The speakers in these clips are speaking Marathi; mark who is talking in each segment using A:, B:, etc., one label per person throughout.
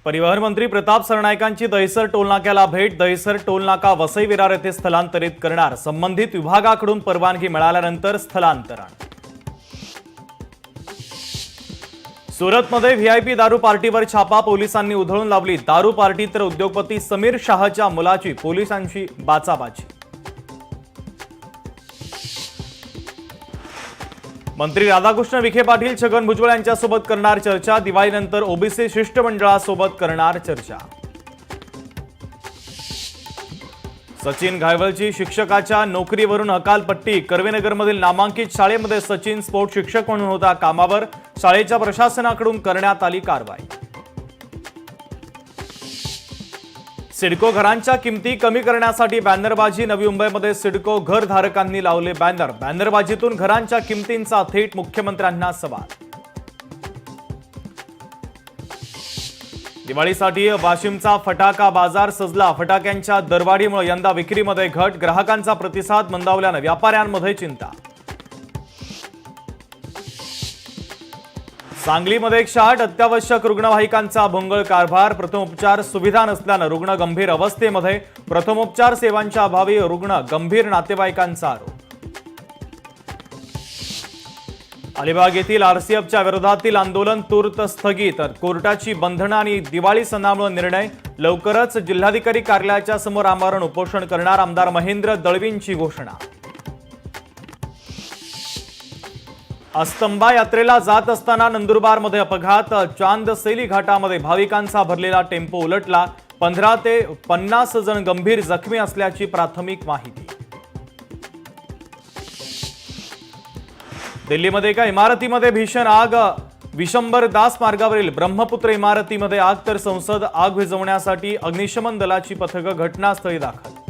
A: परिवहन मंत्री प्रताप सरनाईकांची दहिसर टोलनाक्याला भेट। दहिसर टोलनाका वसई विरार येथे स्थलांतरित करणार। संबंधित विभागाकडून परवानगी मिळाल्यानंतर स्थलांतरण। सुरतमध्ये व्हीआयपी दारू पार्टीवर छापा। पोलिसांनी उधळून लावली दारू पार्टी, तर उद्योगपती समीर शाहच्या मुलाची पोलिसांशी बाचाबाची। मंत्री राधाकृष्ण विखे पाटील छगन भुजबळ यांच्यासोबत करणार चर्चा। दिवाळीनंतर ओबीसी शिष्टमंडळासोबत करणार चर्चा। सचिन घायवळची शिक्षकाच्या नोकरीवरून हकालपट्टी। कर्वेनगरमधील नामांकित शाळेमध्ये सचिन स्पोर्ट शिक्षक म्हणून होता कामावर। शाळेच्या प्रशासनाकडून करण्यात आली कारवाई। सिडको घरांच्या किमती कमी करण्यासाठी बॅनरबाजी। नवी मुंबईमध्ये सिडको घरधारकांनी लावले बॅनर। बॅनरबाजीतून घरांच्या किमतींचा थेट मुख्यमंत्र्यांना सवाल। दिवाळीसाठी वाशिमचा फटाका बाजार सजला। फटाक्यांच्या दरवाढीमुळे यंदा विक्रीमध्ये घट। ग्राहकांचा प्रतिसाद मंदावल्याने व्यापाऱ्यांमध्ये चिंता। सांगलीमध्ये 108 अत्यावश्यक रुग्णवाहिकांचा भोंगळ कारभार। प्रथमोपचार सुविधा नसल्याने रुग्ण गंभीर अवस्थेमध्ये। प्रथमोपचार सेवांच्या अभावी रुग्ण गंभीर, नातेवाईकांचा आरोप। अलिबाग येथील आरसीएफच्या विरोधातील आंदोलन तूर्त स्थगित। कोर्टाची बंधनं आणि दिवाळी सणामुळे निर्णय। लवकरच जिल्हाधिकारी कार्यालयाच्या समोर आमरण उपोषण करणार। आमदार महेंद्र दळवींची घोषणा। अस्तंबा यात्रेला जात असताना नंदुरबारमध्ये अपघात। चांदसेली घाटामध्ये भाविकांचा भरलेला टेम्पो उलटला। 15 ते 50 जण गंभीर जखमी असल्याची प्राथमिक माहिती। दिल्लीमध्ये एका इमारतीमध्ये भीषण आग। विशंबर दास मार्गावरील ब्रह्मपुत्र इमारतीमध्ये आग, तर संसद आग विझवण्यासाठी अग्निशमन दलाची पथकं घटनास्थळी दाखल।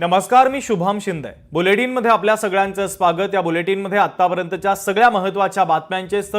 A: नमस्कार, मी शुभम शिंदे। बुलेटिनमध्ये आपल्या सगळ्यांचं स्वागत। या बुलेटिनमध्ये आतापर्यंतच्या सगळ्या महत्त्वाच्या बातम्यांचे